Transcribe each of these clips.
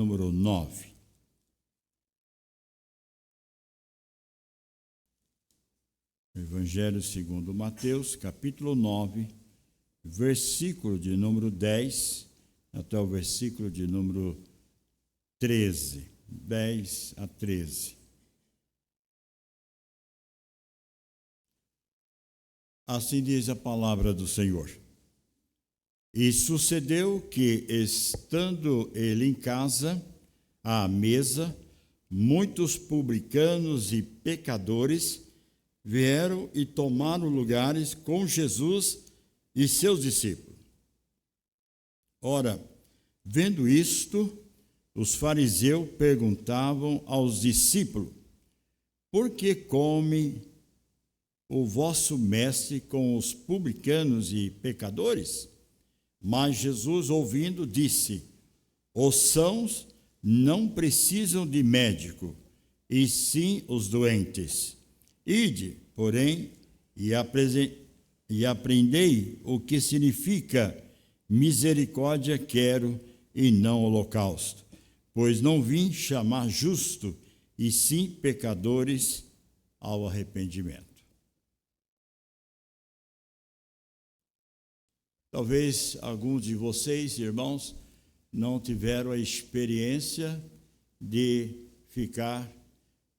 número 9. Evangelho segundo Mateus, capítulo 9, versículo de número 10 até o versículo de número 13. 10 a 13. Assim diz a palavra do Senhor. E sucedeu que, estando ele em casa, à mesa, muitos publicanos e pecadores vieram e tomaram lugares com Jesus e seus discípulos. Ora, vendo isto, os fariseus perguntavam aos discípulos: por que come o vosso mestre com os publicanos e pecadores? Mas Jesus, ouvindo, disse: os sãos não precisam de médico, e sim os doentes. Ide, porém, e aprendei o que significa misericórdia quero e não holocausto, pois não vim chamar justo, e sim pecadores ao arrependimento. Talvez alguns de vocês, irmãos, não tiveram a experiência de ficar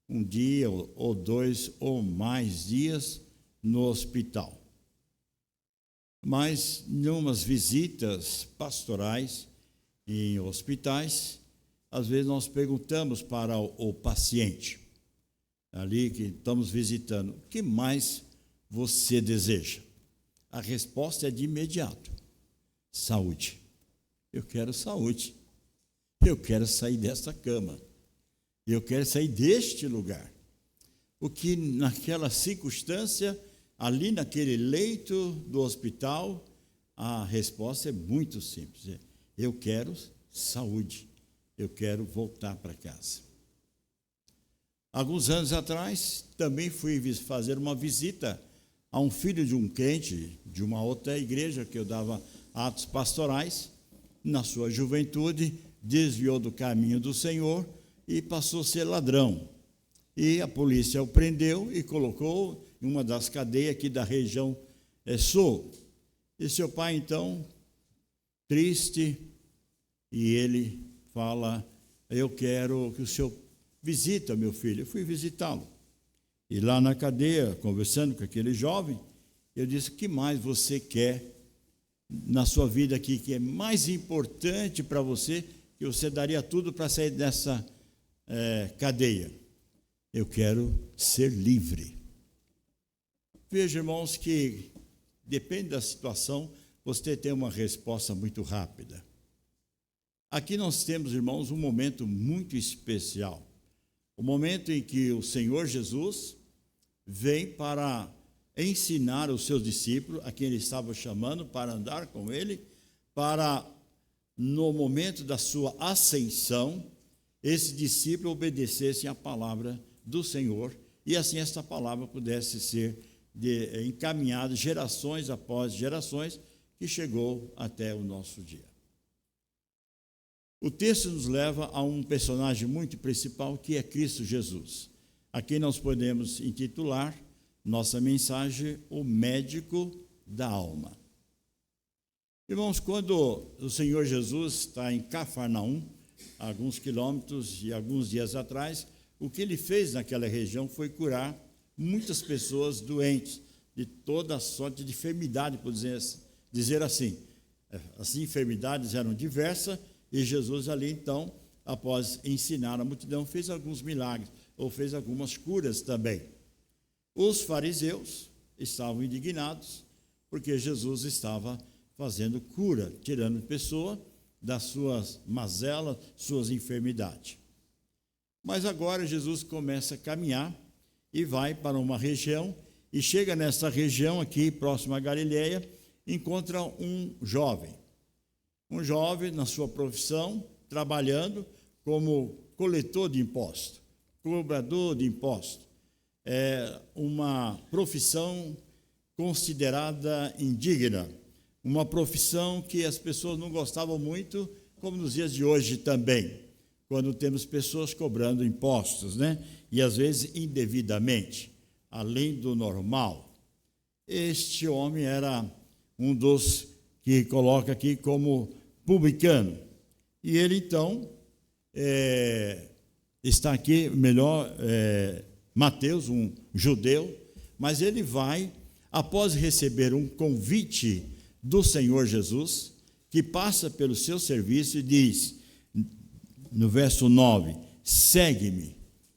um dia ou dois ou mais dias no hospital. Mas, em umas visitas pastorais em hospitais, às vezes nós perguntamos para o paciente, ali que estamos visitando: o que mais você deseja? A resposta é de imediato: saúde. Eu quero saúde. Eu quero sair desta cama. Eu quero sair deste lugar. O que naquela circunstância, ali naquele leito do hospital, a resposta é muito simples: eu quero saúde. Eu quero voltar para casa. Alguns anos atrás, também fui fazer uma visita a um filho de um crente de uma outra igreja que eu dava atos pastorais. Na sua juventude, desviou do caminho do Senhor e passou a ser ladrão. E a polícia o prendeu e colocou em uma das cadeias aqui da região sul. E seu pai, então, triste, e ele fala: eu quero que o senhor visita meu filho. Eu fui visitá-lo. E lá na cadeia, conversando com aquele jovem, eu disse: o que mais você quer na sua vida aqui, que é mais importante para você, que você daria tudo para sair dessa cadeia? Eu quero ser livre. Veja, irmãos, que depende da situação, você tem uma resposta muito rápida. Aqui nós temos, irmãos, um momento muito especial. O momento em que o Senhor Jesus vem para ensinar os seus discípulos, a quem ele estava chamando para andar com ele, para, no momento da sua ascensão, esses discípulos obedecessem à palavra do Senhor, e assim esta palavra pudesse ser encaminhada gerações após gerações, que chegou até o nosso dia. O texto nos leva a um personagem muito principal, que é Cristo Jesus, a quem nós podemos intitular nossa mensagem: o médico da alma. Irmãos, quando o Senhor Jesus está em Cafarnaum, a alguns quilômetros e alguns dias atrás, o que ele fez naquela região foi curar muitas pessoas doentes, de toda sorte de enfermidade, por dizer assim. As enfermidades eram diversas, e Jesus ali, então, após ensinar a multidão, fez alguns milagres, ou fez algumas curas também. Os fariseus estavam indignados, porque Jesus estava fazendo cura, tirando a pessoa das suas mazelas, suas enfermidades. Mas agora Jesus começa a caminhar e vai para uma região, e chega nessa região aqui, próximo a Galileia, encontra um jovem na sua profissão, trabalhando como coletor de impostos, cobrador de impostos. É uma profissão considerada indigna, uma profissão que as pessoas não gostavam muito, como nos dias de hoje também. quando temos pessoas cobrando impostos, né? E às vezes indevidamente, além do normal. Este homem era um dos que coloca aqui como publicano. E ele, então, está aqui, Mateus, um judeu, mas ele vai, após receber um convite do Senhor Jesus, que passa pelo seu serviço e diz, no verso 9, segue-me.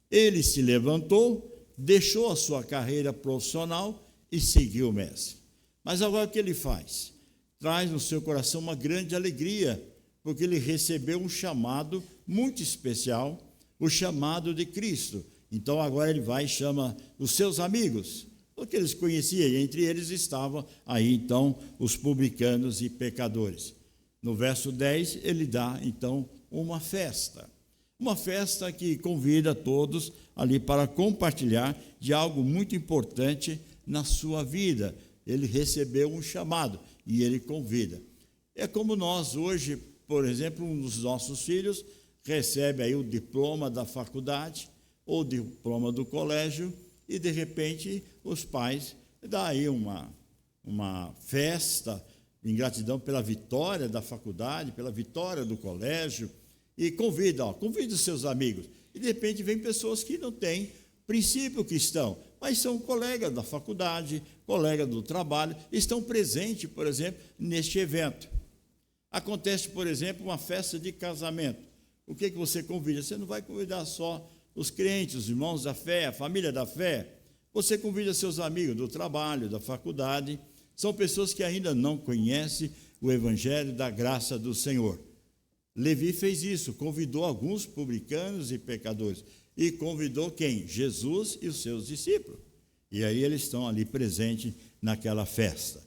Ele se levantou, deixou a sua carreira profissional e seguiu o mestre. Mas agora o que ele faz? Traz no seu coração uma grande alegria, porque ele recebeu um chamado muito especial, o chamado de Cristo. Então agora ele vai e chama os seus amigos, porque eles conheciam, e entre eles estavam aí então os publicanos e pecadores. No verso 10 ele dá então uma festa que convida todos ali para compartilhar de algo muito importante na sua vida. Ele recebeu um chamado e ele convida. É como nós hoje, por exemplo, um dos nossos filhos recebe aí o diploma da faculdade ou o diploma do colégio e, de repente, os pais dão aí uma festa em gratidão pela vitória da faculdade, pela vitória do colégio, e convida os seus amigos. E, de repente, vem pessoas que não têm princípio cristão, mas são colegas da faculdade, colegas do trabalho, estão presentes, por exemplo, neste evento. Acontece, por exemplo, uma festa de casamento. O que você convida? Você não vai convidar só os crentes, os irmãos da fé, a família da fé. Você convida seus amigos do trabalho, da faculdade. São pessoas que ainda não conhecem o evangelho da graça do Senhor. Levi fez isso, convidou alguns publicanos e pecadores. E convidou quem? Jesus e os seus discípulos. E aí eles estão ali presentes naquela festa.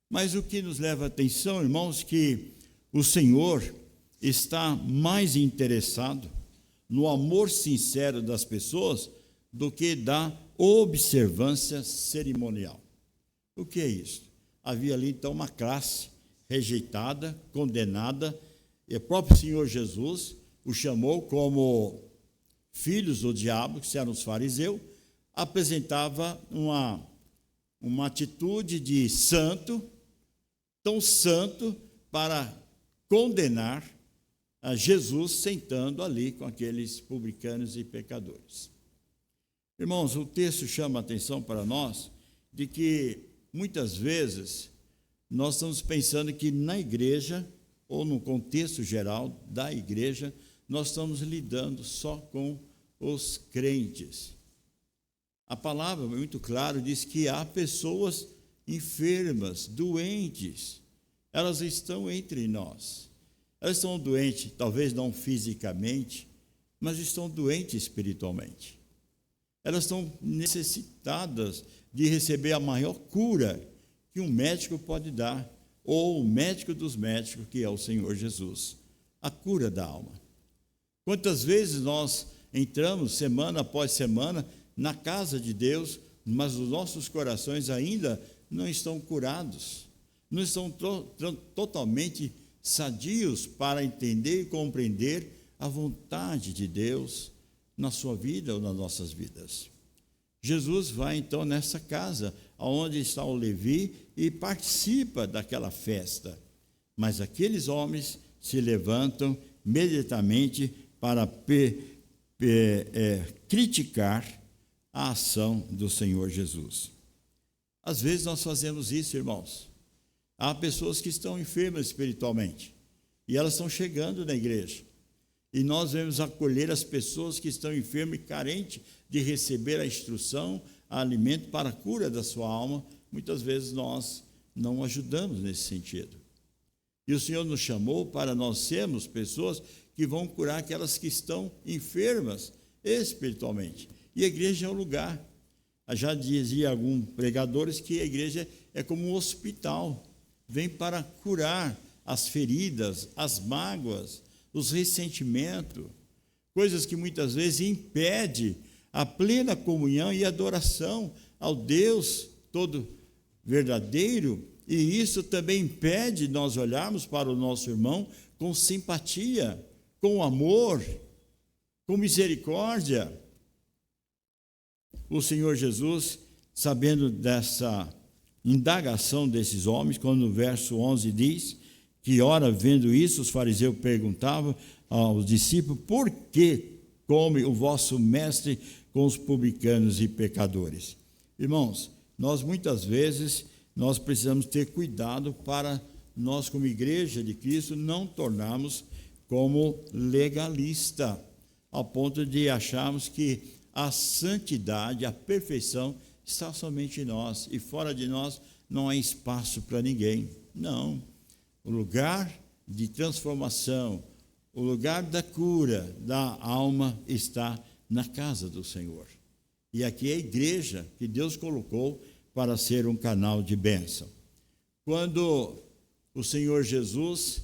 Mas o que nos leva a atenção, irmãos, que o Senhor está mais interessado no amor sincero das pessoas do que da observância cerimonial. O que é isso? Havia ali então uma classe rejeitada, condenada, e o próprio Senhor Jesus o chamou como filhos do diabo, que eram os fariseus, apresentava uma atitude de santo, tão santo para condenar a Jesus sentando ali com aqueles publicanos e pecadores. Irmãos, o texto chama a atenção para nós de que muitas vezes nós estamos pensando que na igreja, ou no contexto geral da igreja, nós estamos lidando só com os crentes. A palavra, muito claro, diz que há pessoas enfermas, doentes. Elas estão entre nós. Elas estão doentes, talvez não fisicamente, mas estão doentes espiritualmente. Elas estão necessitadas de receber a maior cura que um médico pode dar, ou o médico dos médicos, que é o Senhor Jesus, a cura da alma. Quantas vezes nós entramos semana após semana na casa de Deus, mas os nossos corações ainda não estão curados, não estão totalmente sadios para entender e compreender a vontade de Deus na sua vida ou nas nossas vidas. Jesus vai então nessa casa, onde está o Levi, e participa daquela festa. Mas aqueles homens se levantam imediatamente para criticar a ação do Senhor Jesus. Às vezes nós fazemos isso, irmãos. Há pessoas que estão enfermas espiritualmente e elas estão chegando na igreja. E nós devemos acolher as pessoas que estão enfermas e carentes de receber a instrução, a alimento para a cura da sua alma. Muitas vezes nós não ajudamos nesse sentido. E o Senhor nos chamou para nós sermos pessoas que vão curar aquelas que estão enfermas espiritualmente. E a igreja é o lugar. Já dizia alguns pregadores que a igreja é como um hospital. Vem para curar as feridas, as mágoas, os ressentimentos, coisas que muitas vezes impedem a plena comunhão e adoração ao Deus todo verdadeiro, e isso também impede nós olharmos para o nosso irmão com simpatia, com amor, com misericórdia. O Senhor Jesus, sabendo dessa indagação desses homens, quando no verso 11 diz que, ora, vendo isso, os fariseus perguntavam aos discípulos: por que come o vosso mestre com os publicanos e pecadores? Irmãos, nós muitas vezes nós precisamos ter cuidado para nós, como igreja de Cristo, não tornarmos como legalista, ao ponto de acharmos que a santidade, a perfeição está somente em nós, e fora de nós não há espaço para ninguém. Não. O lugar de transformação, o lugar da cura da alma está na casa do Senhor. E aqui é a igreja que Deus colocou para ser um canal de bênção. Quando o Senhor Jesus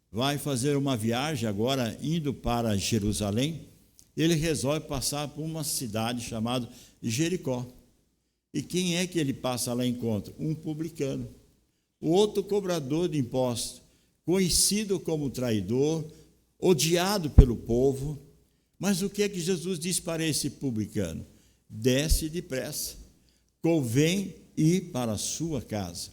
vai fazer uma viagem agora, indo para Jerusalém, ele resolve passar por uma cidade chamada Jericó. E quem é que ele passa lá em encontro? Um publicano. O outro cobrador de impostos, conhecido como traidor, odiado pelo povo. Mas o que é que Jesus diz para esse publicano? Desce depressa, convém ir para a sua casa.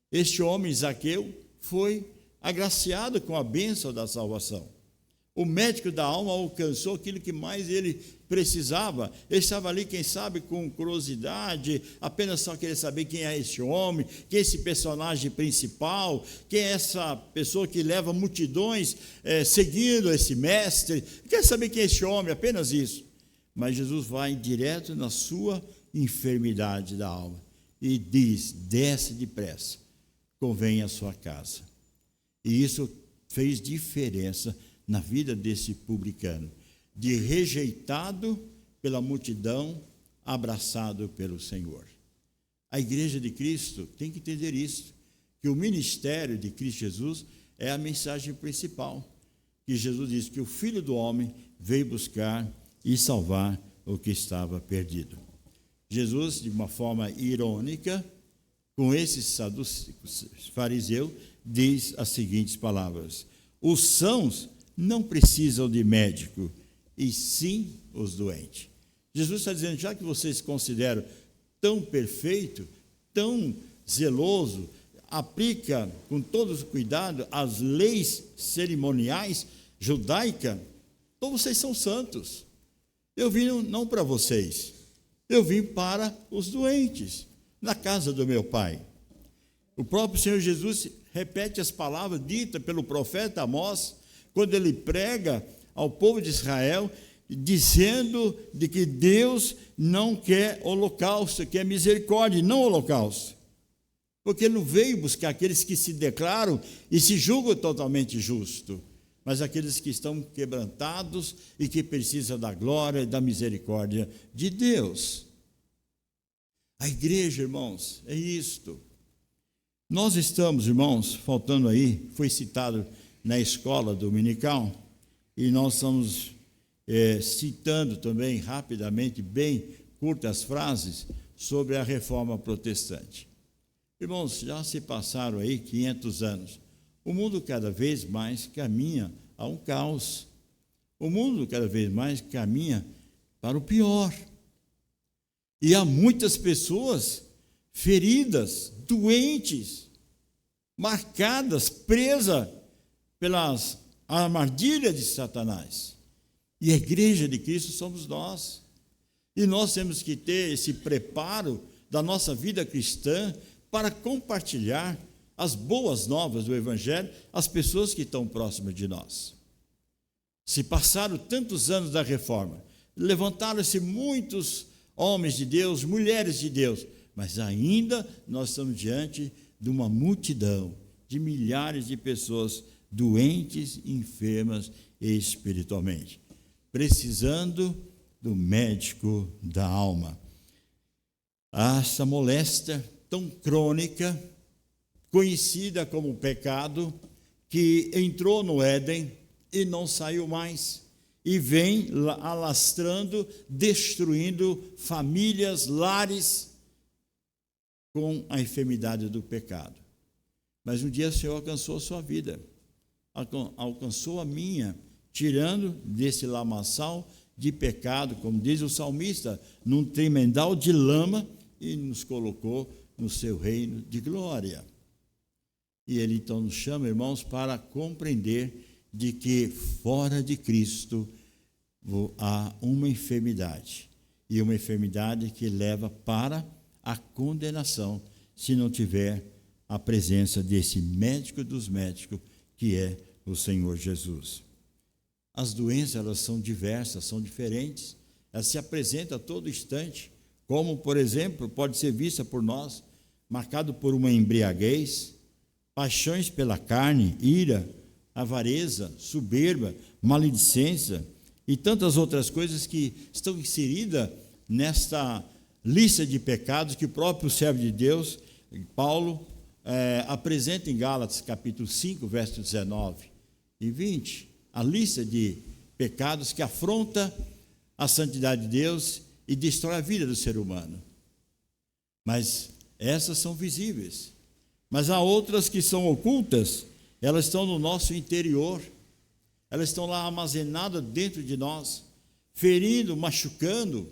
Este homem, Zaqueu, foi agraciado com a bênção da salvação. O médico da alma alcançou aquilo que mais ele precisava. Ele estava ali, quem sabe, com curiosidade, apenas só queria saber quem é esse homem, quem é esse personagem principal, quem é essa pessoa que leva multidões seguindo esse mestre. Quer saber quem é esse homem, apenas isso. Mas Jesus vai direto na sua enfermidade da alma e diz: desce depressa, convém à sua casa. E isso fez diferença na vida desse publicano, de rejeitado pela multidão, abraçado pelo Senhor. A igreja de Cristo tem que entender isso, que o ministério de Cristo Jesus é a mensagem principal, que Jesus diz que o Filho do Homem veio buscar e salvar o que estava perdido. Jesus, de uma forma irônica, com esses fariseus, diz as seguintes palavras: os sãos não precisam de médico, e sim os doentes. Jesus está dizendo: já que vocês se consideram tão perfeito, tão zeloso, aplica com todo o cuidado as leis cerimoniais judaicas, então vocês são santos. Eu vim não para vocês, eu vim para os doentes, na casa do meu Pai. O próprio Senhor Jesus repete as palavras ditas pelo profeta Amós, quando ele prega ao povo de Israel, dizendo de que Deus não quer holocausto, quer misericórdia, e não holocausto. Porque ele não veio buscar aqueles que se declaram e se julgam totalmente justos, mas aqueles que estão quebrantados e que precisam da glória e da misericórdia de Deus. A igreja, irmãos, é isto. Nós estamos, irmãos, faltando aí, foi citado na escola dominical, e nós estamos citando também rapidamente, bem curtas frases, sobre a reforma protestante. Irmãos, já se passaram aí 500 anos. O mundo cada vez mais caminha a um caos. O mundo cada vez mais caminha para o pior. E há muitas pessoas feridas, doentes, marcadas, presas pelas armadilhas de Satanás. E a igreja de Cristo somos nós. E nós temos que ter esse preparo da nossa vida cristã para compartilhar as boas novas do Evangelho às pessoas que estão próximas de nós. Se passaram tantos anos da reforma, levantaram-se muitos homens de Deus, mulheres de Deus, mas ainda nós estamos diante de uma multidão, de milhares de pessoas doentes, enfermas espiritualmente, precisando do médico da alma. Essa moléstia tão crônica, conhecida como pecado, que entrou no Éden e não saiu mais, e vem alastrando, destruindo famílias, lares, com a enfermidade do pecado. Mas um dia o Senhor alcançou a sua vida, alcançou a minha, tirando desse lamaçal de pecado, como diz o salmista, num tremendal de lama, e nos colocou no seu reino de glória. E ele então nos chama, irmãos, para compreender de que fora de Cristo há uma enfermidade, e uma enfermidade que leva para a condenação, se não tiver a presença desse médico dos médicos, que é o Senhor Jesus. As doenças, elas são diversas, são diferentes, elas se apresentam a todo instante, como, por exemplo, pode ser vista por nós, marcado por uma embriaguez, paixões pela carne, ira, avareza, soberba, maledicência e tantas outras coisas que estão inseridas nesta lista de pecados que o próprio servo de Deus, Paulo, apresenta em Gálatas capítulo 5, versos 19 e 20, a lista de pecados que afronta a santidade de Deus e destrói a vida do ser humano. Mas essas são visíveis. Mas há outras que são ocultas, elas estão no nosso interior, elas estão lá armazenadas dentro de nós, ferindo, machucando,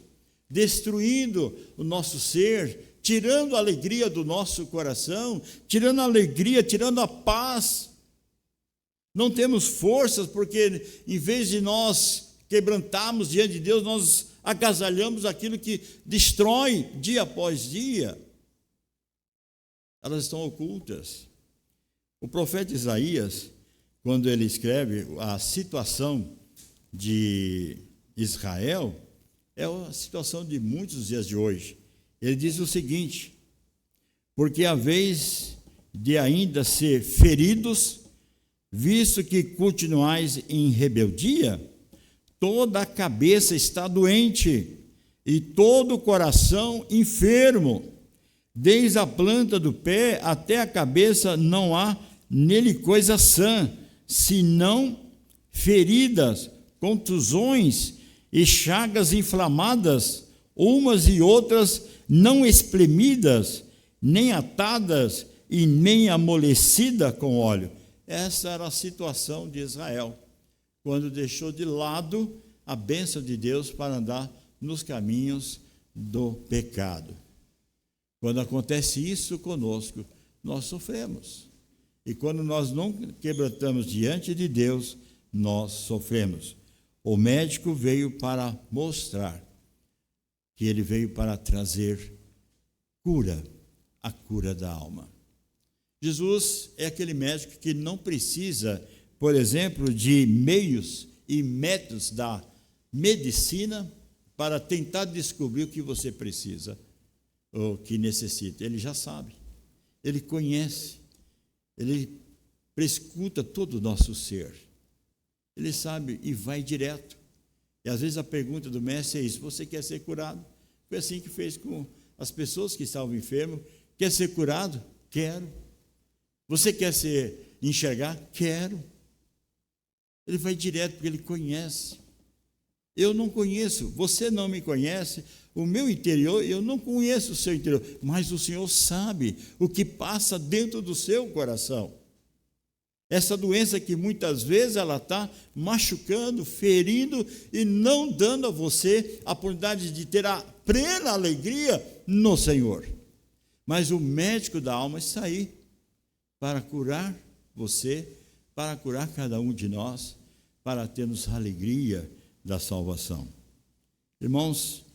destruindo o nosso ser, tirando a alegria do nosso coração, tirando a alegria, tirando a paz. Não temos forças, porque em vez de nós quebrantarmos diante de Deus, nós agasalhamos aquilo que destrói dia após dia. Elas estão ocultas. O profeta Isaías, quando ele escreve a situação de Israel, é a situação de muitos dias de hoje. Ele diz o seguinte: porque a vez de ainda ser feridos, visto que continuais em rebeldia, toda a cabeça está doente e todo o coração enfermo. Desde a planta do pé até a cabeça não há nele coisa sã, senão feridas, contusões e chagas inflamadas, umas e outras não espremidas, nem atadas e nem amolecidas com óleo. Essa era a situação de Israel, quando deixou de lado a bênção de Deus para andar nos caminhos do pecado. Quando acontece isso conosco, nós sofremos. E quando nós não quebrantamos diante de Deus, nós sofremos. O médico veio para mostrar que ele veio para trazer cura, a cura da alma. Jesus é aquele médico que não precisa, por exemplo, de meios e métodos da medicina para tentar descobrir o que você precisa ou que necessita. Ele já sabe, ele conhece, ele prescuta todo o nosso ser. Ele sabe e vai direto. E às vezes a pergunta do mestre é isso: você quer ser curado? Foi assim que fez com as pessoas que estavam enfermas. Quer ser curado? Quero. Você quer enxergar? Quero. Ele vai direto porque ele conhece. Eu não conheço, você não me conhece, o meu interior, eu não conheço o seu interior, mas o Senhor sabe o que passa dentro do seu coração. Essa doença que muitas vezes ela está machucando, ferindo e não dando a você a oportunidade de ter a plena alegria no Senhor. Mas o médico da alma está aí para curar você, para curar cada um de nós, para termos a alegria da salvação. Irmãos,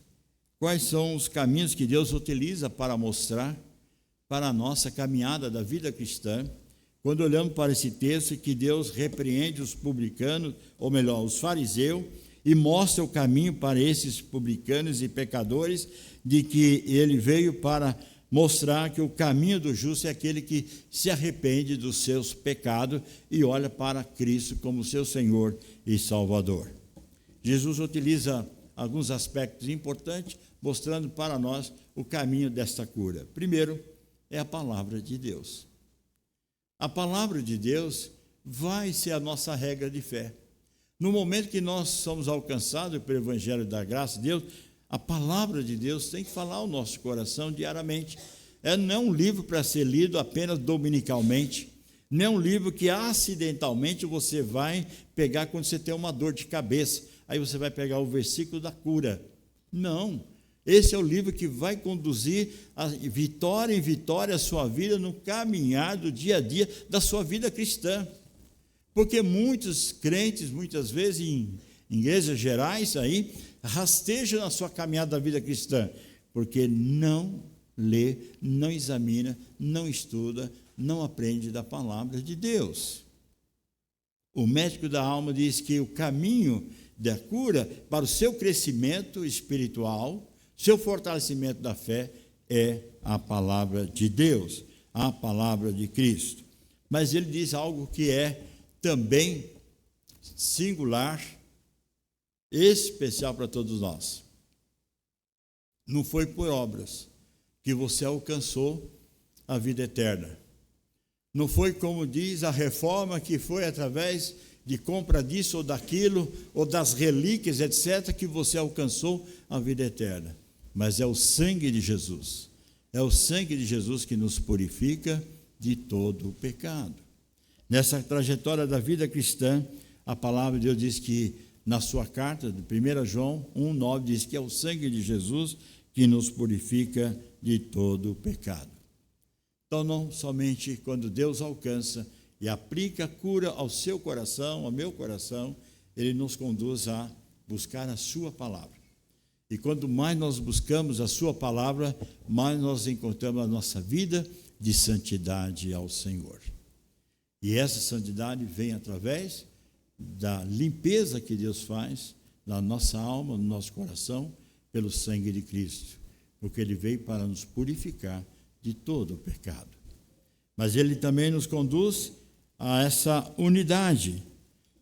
quais são os caminhos que Deus utiliza para mostrar para a nossa caminhada da vida cristã? Quando olhamos para esse texto, que Deus repreende os publicanos, ou melhor, os fariseus, e mostra o caminho para esses publicanos e pecadores, de que ele veio para mostrar que o caminho do justo é aquele que se arrepende dos seus pecados e olha para Cristo como seu Senhor e Salvador. Jesus utiliza alguns aspectos importantes, mostrando para nós o caminho desta cura. Primeiro, é a palavra de Deus. A palavra de Deus vai ser a nossa regra de fé. No momento que nós somos alcançados pelo Evangelho da graça de Deus, a palavra de Deus tem que falar ao nosso coração diariamente. Não é um livro para ser lido apenas dominicalmente, Não é um livro que acidentalmente você vai pegar quando você tem uma dor de cabeça. Aí você vai pegar o versículo da cura. Não. Esse é o livro que vai conduzir a vitória em vitória a sua vida no caminhar do dia a dia da sua vida cristã. Porque muitos crentes, muitas vezes, em igrejas gerais, aí, rastejam na sua caminhada da vida cristã, porque não lê, não examina, não estuda, não aprende da palavra de Deus. O médico da alma diz que o caminho da cura para o seu crescimento espiritual, seu fortalecimento da fé, é a palavra de Deus, a palavra de Cristo. Mas ele diz algo que é também singular, especial para todos nós. Não foi por obras que você alcançou a vida eterna. Não foi, como diz a reforma, que foi através de compra disso ou daquilo, ou das relíquias, etc., que você alcançou a vida eterna. Mas é o sangue de Jesus. É o sangue de Jesus que nos purifica de todo o pecado. Nessa trajetória da vida cristã, a palavra de Deus diz que, na sua carta, de 1 João 1,9, diz que é o sangue de Jesus que nos purifica de todo o pecado. Então, não somente quando Deus alcança e aplica a cura ao seu coração, ao meu coração, Ele nos conduz a buscar a sua palavra. E quanto mais nós buscamos a sua palavra, mais nós encontramos a nossa vida de santidade ao Senhor. E essa santidade vem através da limpeza que Deus faz na nossa alma, no nosso coração, pelo sangue de Cristo, porque Ele veio para nos purificar de todo o pecado. Mas Ele também nos conduz a essa unidade.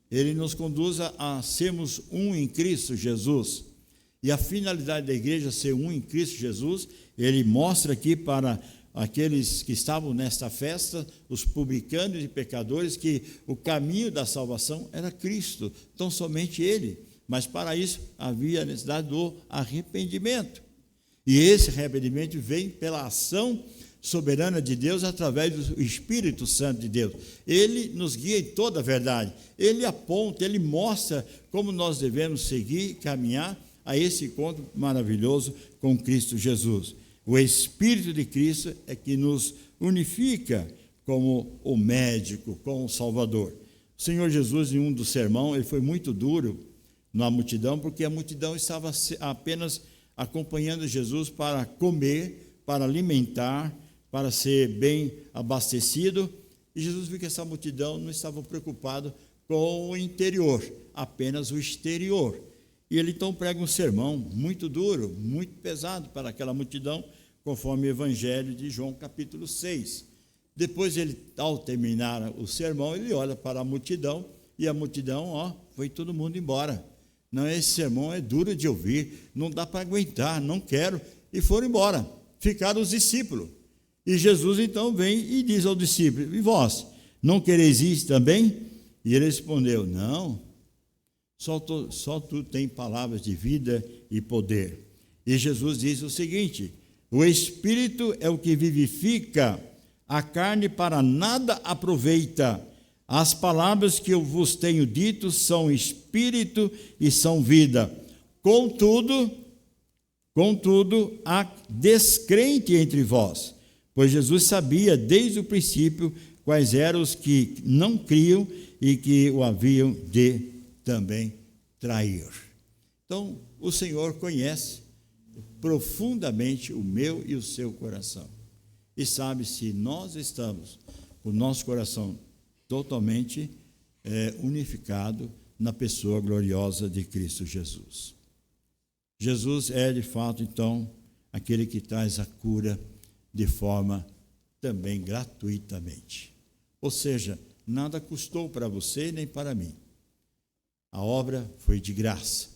Ele nos conduz a sermos um em Cristo Jesus. E a finalidade da igreja ser um em Cristo Jesus, Ele mostra aqui para aqueles que estavam nesta festa, os publicanos e pecadores, que o caminho da salvação era Cristo, tão somente Ele. Mas para isso havia a necessidade do arrependimento. E esse arrependimento vem pela ação soberana de Deus através do Espírito Santo de Deus. Ele nos guia em toda a verdade. Ele aponta, Ele mostra como nós devemos seguir, caminhar a esse encontro maravilhoso com Cristo Jesus. O Espírito de Cristo é que nos unifica como o médico, como o Salvador. O Senhor Jesus, em um dos sermões, ele foi muito duro na multidão, porque a multidão estava apenas acompanhando Jesus para comer, para alimentar, para ser bem abastecido. E Jesus viu que essa multidão não estava preocupada com o interior, apenas o exterior. E ele então prega um sermão muito duro, muito pesado para aquela multidão, conforme o Evangelho de João, capítulo 6. Depois, ele, ao terminar o sermão, ele olha para a multidão, e a multidão, foi todo mundo embora. Não, esse sermão é duro de ouvir, não dá para aguentar, não quero. E foram embora, ficaram os discípulos. E Jesus então vem e diz ao discípulo: e vós, não quereis ir também? E ele respondeu: não, só tu tens palavras de vida e poder. E Jesus diz o seguinte: o Espírito é o que vivifica, a carne para nada aproveita. As palavras que eu vos tenho dito são espírito e são vida. Contudo, há descrente entre vós, pois Jesus sabia desde o princípio quais eram os que não criam e que o haviam de também trair. Então, o Senhor conhece profundamente o meu e o seu coração. E sabe se nós estamos com o nosso coração totalmente unificado na pessoa gloriosa de Cristo Jesus. Jesus é, de fato, então, aquele que traz a cura de forma também gratuitamente. Ou seja, nada custou para você nem para mim. A obra foi de graça.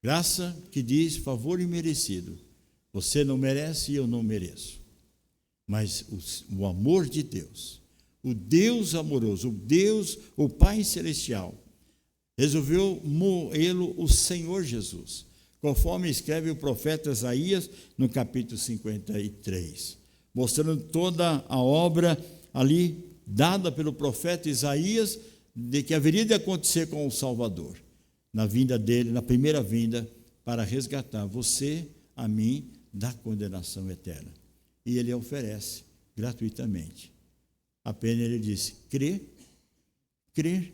Graça que diz favor imerecido. Você não merece e eu não mereço. Mas o amor de Deus, o Deus amoroso, o Pai Celestial, resolveu moê-lo o Senhor Jesus, conforme escreve o profeta Isaías no capítulo 53, mostrando toda a obra ali dada pelo profeta Isaías, de que haveria de acontecer com o Salvador, na vinda dele, na primeira vinda, para resgatar você, a mim, da condenação eterna. E ele oferece gratuitamente. Apenas ele disse: crer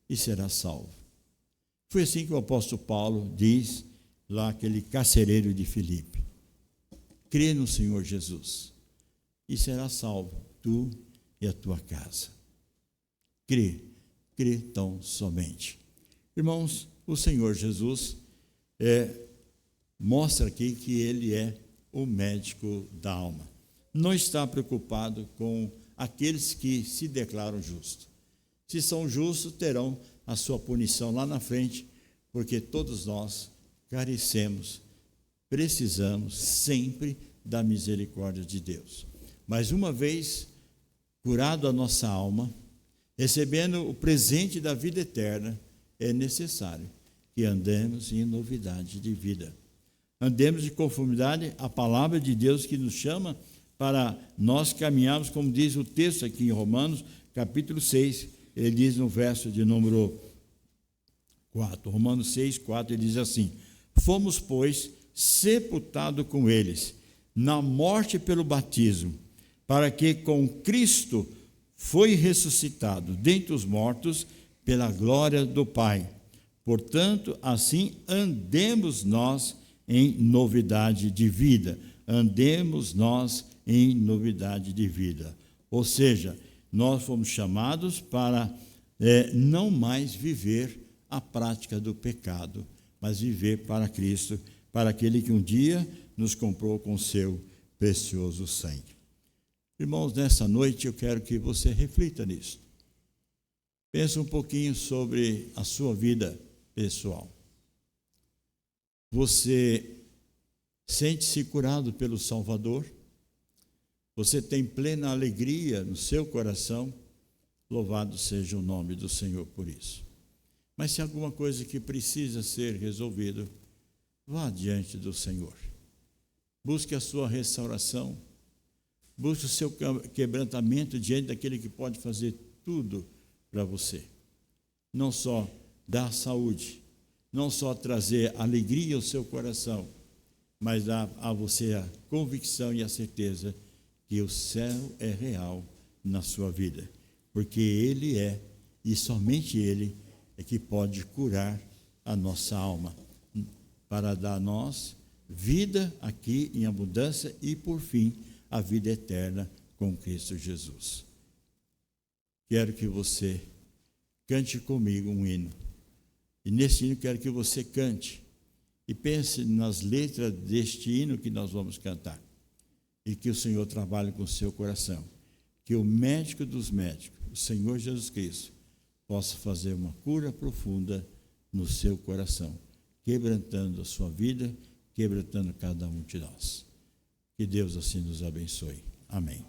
e será salvo. Foi assim que o apóstolo Paulo diz lá, aquele carcereiro de Filipe: crê no Senhor Jesus e será salvo, tu e a tua casa. Crê tão somente. Irmãos, o Senhor Jesus mostra aqui que ele é o médico da alma. Não está preocupado com aqueles que se declaram justos. Se são justos, terão a sua punição lá na frente, porque todos nós carecemos, precisamos sempre da misericórdia de Deus. Mas uma vez curado a nossa alma, recebendo o presente da vida eterna, é necessário que andemos em novidade de vida. Andemos de conformidade à palavra de Deus, que nos chama para nós caminharmos, como diz o texto aqui em Romanos, capítulo 6, ele diz no verso de número 4, Romanos 6, 4, ele diz assim: fomos, pois, sepultados com eles, na morte pelo batismo, para que com Cristo foi ressuscitado dentre os mortos pela glória do Pai. Portanto, assim andemos nós em novidade de vida. Andemos nós em novidade de vida. Ou seja, nós fomos chamados para não mais viver a prática do pecado, mas viver para Cristo, para aquele que um dia nos comprou com seu precioso sangue. Irmãos, nessa noite eu quero que você reflita nisso. Pense um pouquinho sobre a sua vida pessoal. Você sente-se curado pelo Salvador? Você tem plena alegria no seu coração? Louvado seja o nome do Senhor por isso. Mas se há alguma coisa que precisa ser resolvido, vá diante do Senhor. Busque a sua restauração. Busque o seu quebrantamento diante daquele que pode fazer tudo para você. Não só dar saúde, não só trazer alegria ao seu coração, mas dar a você a convicção e a certeza que o céu é real na sua vida. Porque Ele é, e somente Ele, é que pode curar a nossa alma, para dar a nós vida aqui em abundância e, por fim, a vida eterna com Cristo Jesus. Quero que você cante comigo um hino. E nesse hino quero que você cante e pense nas letras deste hino que nós vamos cantar. E que o Senhor trabalhe com o seu coração. Que o médico dos médicos, o Senhor Jesus Cristo, possa fazer uma cura profunda no seu coração, quebrantando a sua vida, quebrantando cada um de nós. Que Deus assim nos abençoe. Amém.